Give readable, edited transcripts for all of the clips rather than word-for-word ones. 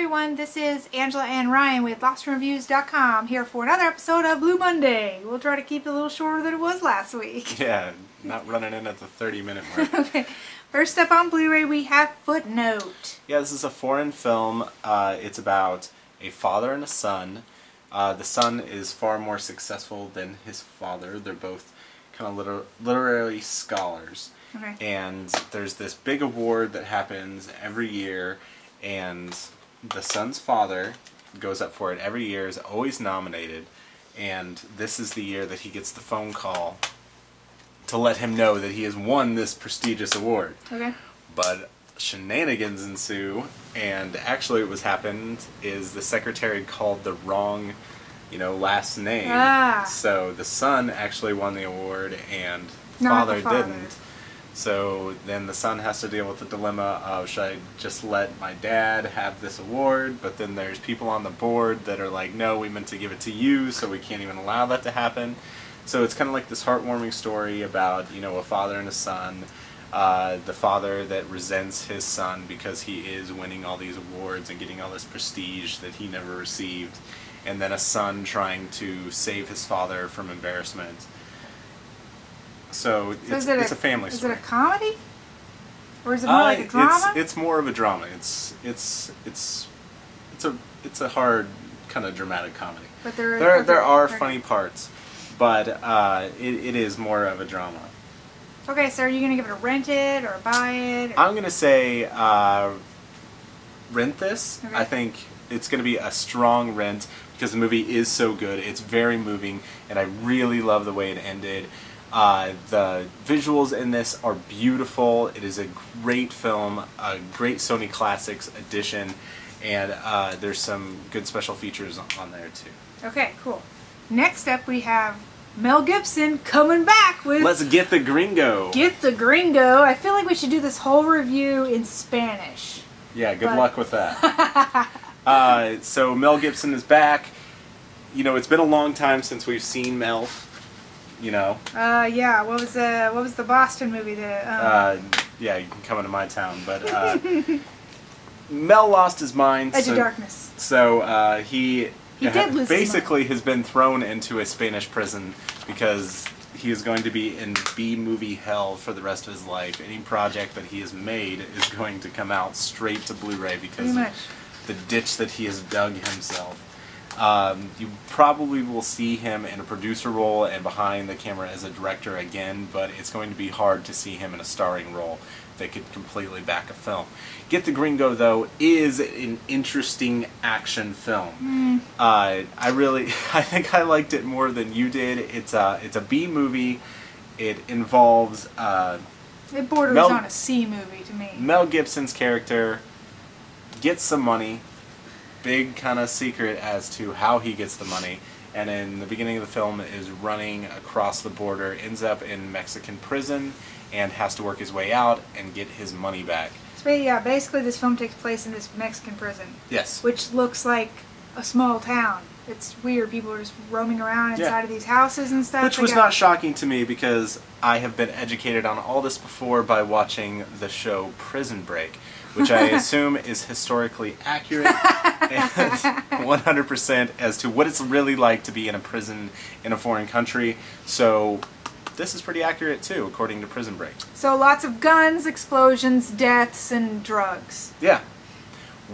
everyone, this is Angela and Ryan with LostReviews.com here for another episode of Blue Monday. We'll try to keep it a little shorter than it was last week. Yeah, not running in at the 30-minute mark. Okay, first up on Blu-ray we have Footnote. Yeah, this is a foreign film. It's about a father and a son. The son is far more successful than his father. They're both kind of literary scholars. Okay. And there's this big award that happens every year, and the son's father goes up for it every year, is always nominated, and this is the year that he gets the phone call to let him know that he has won this prestigious award. Okay. But shenanigans ensue, and actually what happened is the secretary called the wrong, last name. So the son actually won the award, and the father didn't. So then the son has to deal with the dilemma of, should I just let my dad have this award? But then there's people on the board that are like, no, we meant to give it to you, so we can't even allow that to happen. So it's kind of like this heartwarming story about, a father and a son. The father that resents his son because he is winning all these awards and getting all this prestige that he never received. And then a son trying to save his father from embarrassment. So it's a family story. Is it a comedy? Or is it more like a drama? It's more of a drama. It's a hard kind of dramatic comedy. But there are funny parts, but it is more of a drama. Okay, so are you going to give it a rent it or buy it? I'm going to say rent this. Okay. I think it's going to be a strong rent because the movie is so good. It's very moving, and I really love the way it ended. The visuals in this are beautiful. It is a great film, a great Sony Classics edition, and there's some good special features on there too. Okay, cool. Next up we have Mel Gibson coming back with... Let's Get The Gringo! Get The Gringo! I feel like we should do this whole review in Spanish. Yeah, good luck with that. So Mel Gibson is back. It's been a long time since we've seen Mel. Yeah. What was the Boston movie? Yeah, you can come into my town, but Mel lost his mind. Edge of Darkness. So he did lose basically has been thrown into a Spanish prison because he is going to be in B-movie hell for the rest of his life. Any project that he has made is going to come out straight to Blu-ray because of the ditch that he has dug himself. You probably will see him in a producer role and behind the camera as a director again, but it's going to be hard to see him in a starring role that could completely back a film. Get The Gringo, though, is an interesting action film. I think I liked it more than you did. It's a B movie. It involves it borders on a C movie to me. Mel Gibson's character gets some money. Big kind of secret as to how he gets the money, and in the beginning of the film is running across the border, ends up in Mexican prison, and has to work his way out and get his money back. So yeah, basically this film takes place in this Mexican prison. Yes. Which looks like a small town. It's weird. People are just roaming around inside of these houses and stuff. Which was not shocking to me because I have been educated on all this before by watching the show Prison Break, which I assume is historically accurate and 100% as to what it's really like to be in a prison in a foreign country. So this is pretty accurate too, according to Prison Break. So lots of guns, explosions, deaths, and drugs. Yeah.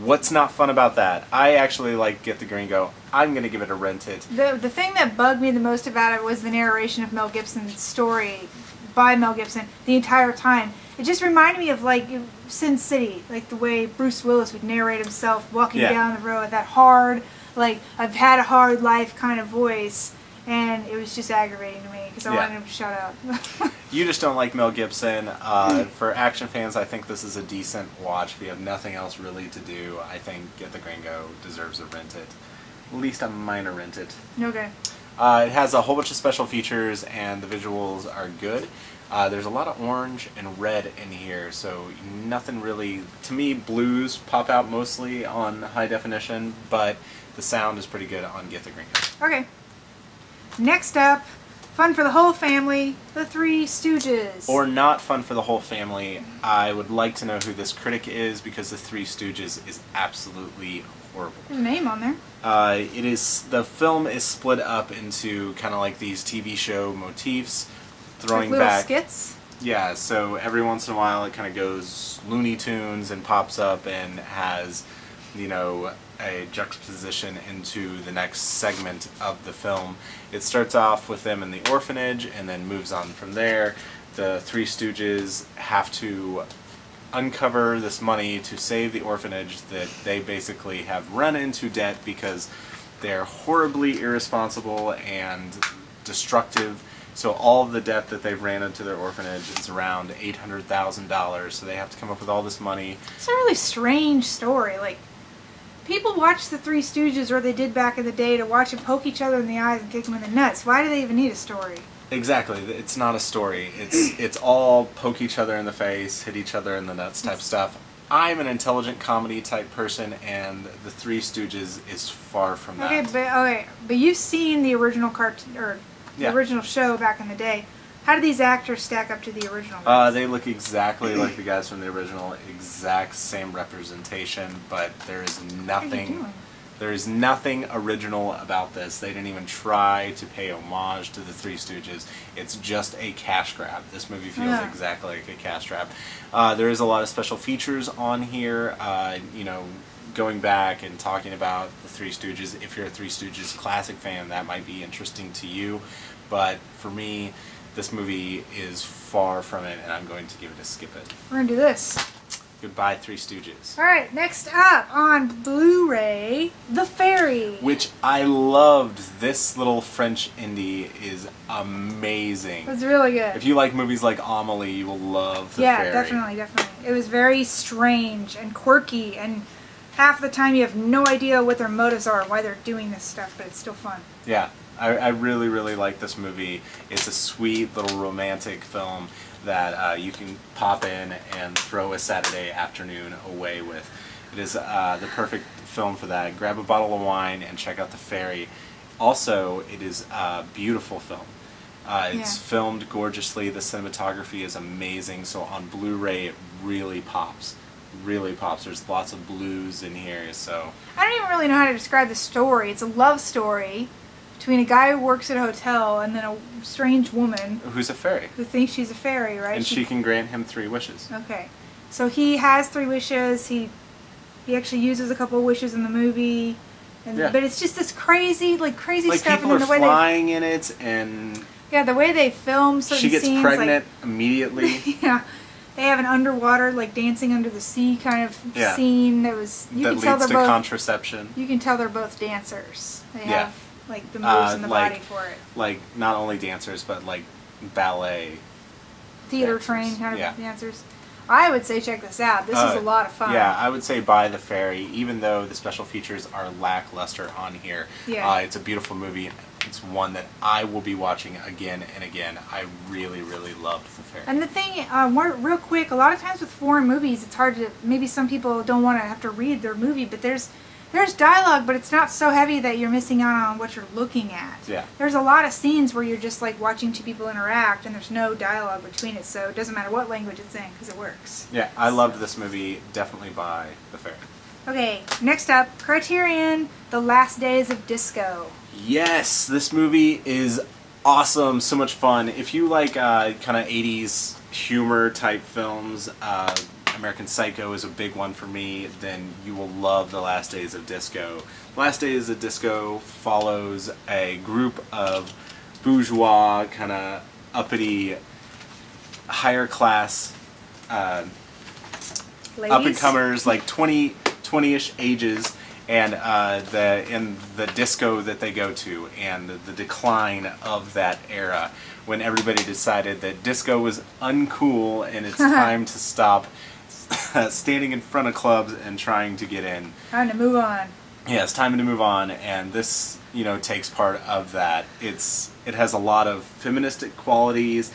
What's not fun about that? I actually like Get The Gringo. I'm going to give it a rent it. The thing that bugged me the most about it was the narration of Mel Gibson's story by Mel Gibson the entire time. It just reminded me of like Sin City, like the way Bruce Willis would narrate himself walking down the road, that hard, like, I've had a hard life kind of voice, and it was just aggravating to me because I wanted him to shut up. You just don't like Mel Gibson. For action fans, I think this is a decent watch. If you have nothing else really to do, I think Get The Gringo deserves a rent it. At least a minor rent it. Okay. It has a whole bunch of special features, and the visuals are good. There's a lot of orange and red in here, so nothing really... To me, blues pop out mostly on high definition, but the sound is pretty good on Get The Gringo. Okay. Next up, Fun for the whole family, The Three Stooges. Or not fun for the whole family. I would like to know who this critic is because The Three Stooges is absolutely horrible. There's a name on there. The film is split up into kind of like these TV show motifs, throwing like little back skits. Yeah, so every once in a while it kind of goes Looney Tunes and pops up and has, you know, a juxtaposition into the next segment of the film. It starts off with them in the orphanage and then moves on from there. The Three Stooges have to uncover this money to save the orphanage that they basically have run into debt because they're horribly irresponsible and destructive. So all of the debt that they've ran into their orphanage is around $800,000. So they have to come up with all this money. It's a really strange story. Like, people watch The Three Stooges, or they did back in the day, to watch them poke each other in the eyes and kick them in the nuts. Why do they even need a story? Exactly. It's not a story. It's all poke each other in the face, hit each other in the nuts type stuff. I'm an intelligent comedy type person, and The Three Stooges is far from that. But you've seen the original cartoon, or the original show back in the day. How do these actors stack up to the original guys? They look exactly like the guys from the original, exact same representation, but there is nothing. There is nothing original about this. They didn't even try to pay homage to the Three Stooges. It's just a cash grab. This movie feels exactly like a cash grab. There is a lot of special features on here. You know, going back and talking about the Three Stooges. If you're a Three Stooges classic fan, that might be interesting to you. But for me, this movie is far from it, and I'm going to give it a skip it. We're going to do this. Goodbye, Three Stooges. Alright, next up on Blu-ray, The Fary. Which I loved. This little French indie is amazing. It's really good. If you like movies like Amelie, you will love The Fary. Yeah, definitely. It was very strange and quirky, and half the time you have no idea what their motives are, why they're doing this stuff, but it's still fun. Yeah, I really, really like this movie. It's a sweet little romantic film that you can pop in and throw a Saturday afternoon away with. It is the perfect film for that. Grab a bottle of wine and check out The Fary. Also, it is a beautiful film. It's filmed gorgeously. The cinematography is amazing. So on Blu-ray, it really pops. Really pops. There's lots of blues in here. So I don't even really know how to describe the story. It's a love story between a guy who works at a hotel and then a strange woman who's a fairy, who thinks she's a fairy, right? And she can grant him 3 wishes. Okay, so he has 3 wishes. He actually uses a couple of wishes in the movie, and but it's just this crazy stuff. People are flying in it, and the way they film certain scenes. She gets pregnant immediately. Yeah. They have an underwater, like dancing under the sea kind of scene that was. That leads to contraception. You can tell they're both dancers. They have like the moves in the body for it. Like not only dancers, but like ballet. Theater trained kind of dancers. I would say check this out. This is a lot of fun. Yeah, I would say buy The Fary, even though the special features are lackluster on here. Yeah. It's a beautiful movie. It's one that I will be watching again and again. I really, really loved The Fary. And the thing, real quick, a lot of times with foreign movies, it's hard to, maybe some people don't want to have to read their movie, but there's dialogue, but it's not so heavy that you're missing out on what you're looking at. Yeah. There's a lot of scenes where you're just like watching 2 people interact, and there's no dialogue between it, so it doesn't matter what language it's in, because it works. Yeah, I loved this movie. Definitely buy The Fary. Okay, next up, Criterion, The Last Days of Disco. Yes, this movie is awesome, so much fun. If you like kind of 80s humor type films, American Psycho is a big one for me, then you will love The Last Days of Disco. The Last Days of Disco follows a group of bourgeois, kind of uppity, higher class up-and-comers, like 20-ish ages, and the disco that they go to, and the decline of that era, when everybody decided that disco was uncool and it's time to stop standing in front of clubs and trying to get in. Time to move on. Yeah, it's time to move on, and this, takes part of that. It has a lot of feministic qualities.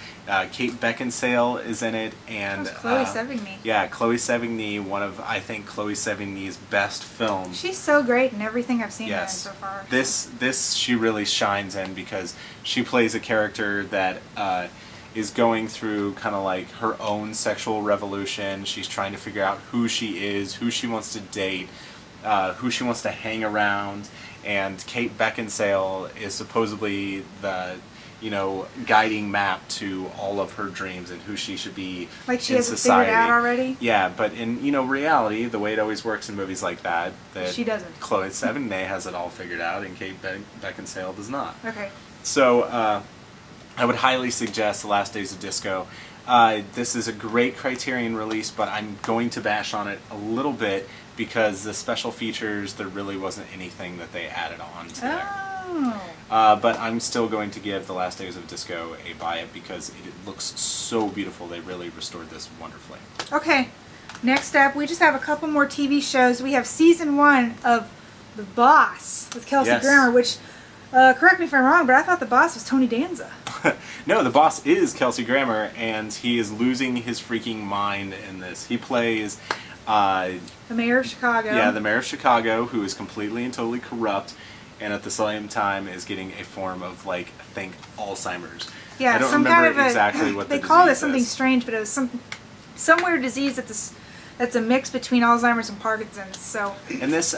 Kate Beckinsale is in it, and Chloe Sevigny. Yeah, Chloe Sevigny, one of, I think, Chloe Sevigny's best films. She's so great in everything I've seen her in Yes. so far. This she really shines in because she plays a character that is going through kind of like her own sexual revolution. She's trying to figure out who she is, who she wants to date, who she wants to hang around, and Kate Beckinsale is supposedly the guiding map to all of her dreams and who she should be like she in has society. It figured out already? Yeah, but in reality, the way it always works in movies like that she doesn't. Chloe Sevigny has it all figured out, and Kate Beckinsale does not. Okay. So I would highly suggest The Last Days of Disco. This is a great Criterion release, but I'm going to bash on it a little bit because the special features, there really wasn't anything that they added on to there. Oh. But I'm still going to give The Last Days of Disco a buy it because it looks so beautiful. They really restored this wonderfully. Okay. Next up, we just have a couple more TV shows. We have season 1 of The Boss with Kelsey Grammer, which, correct me if I'm wrong, but I thought The Boss was Tony Danza. No, The Boss is Kelsey Grammer, and he is losing his freaking mind in this. He plays the mayor of Chicago. Yeah, the mayor of Chicago, who is completely and totally corrupt, and at the same time is getting a form of, like, I think, Alzheimer's. Yeah, I don't some remember kind of exactly what the they called it disease something is. strange, but it was some weird disease that's a mix between Alzheimer's and Parkinson's. So. And this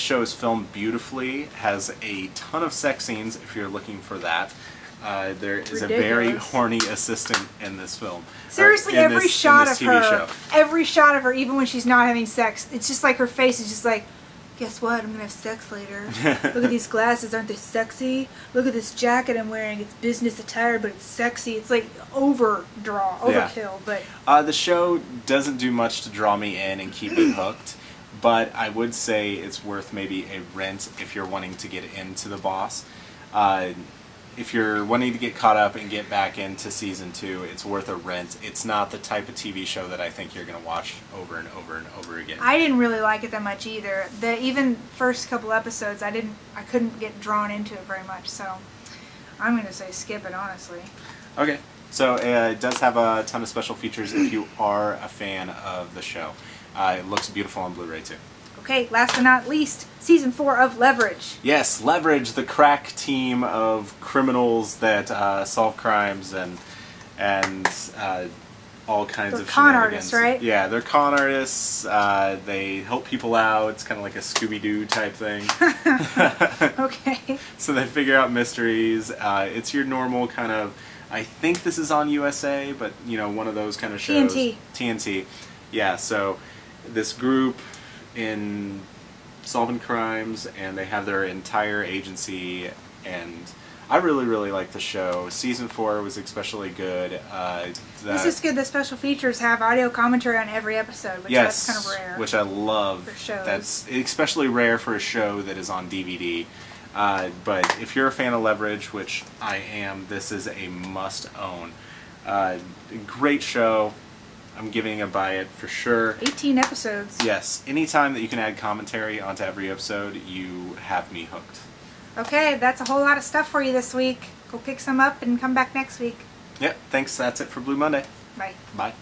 show is filmed beautifully, has a ton of sex scenes if you're looking for that. There is a very horny assistant in this film. Seriously, every shot of her, even when she's not having sex, it's just like her face is just like, guess what? I'm gonna have sex later. Look at these glasses, aren't they sexy? Look at this jacket I'm wearing. It's business attire, but it's sexy. It's like overkill. But the show doesn't do much to draw me in and keep me hooked. But I would say it's worth maybe a rent if you're wanting to get into The Boss. If you're wanting to get caught up and get back into season 2, it's worth a rent. It's not the type of TV show that I think you're going to watch over and over and over again. I didn't really like it that much either. The even first couple episodes, I couldn't get drawn into it very much. So I'm going to say skip it, honestly. Okay. So it does have a ton of special features if you are a fan of the show. It looks beautiful on Blu-ray too. Okay, last but not least, season 4 of Leverage. Yes, Leverage, the crack team of criminals that solve crimes and all kinds of con shenanigans. artists, right? Yeah, they're con artists. They help people out. It's kind of like a Scooby-Doo type thing. Okay. So they figure out mysteries. It's your normal kind of, I think this is on USA, but one of those kind of shows. TNT. Yeah, so this group in solving crimes, and they have their entire agency, and I really, really like the show. Season 4 was especially good. This is good. The special features have audio commentary on every episode, which that's kind of rare. Which I love. For shows. That's especially rare for a show that is on DVD. But if you're a fan of Leverage, which I am, this is a must-own. Great show. I'm giving a buy it for sure. 18 episodes. Yes. Anytime that you can add commentary onto every episode, you have me hooked. Okay, that's a whole lot of stuff for you this week. Go pick some up and come back next week. Yep. Thanks. That's it for Blue Monday. Bye. Bye.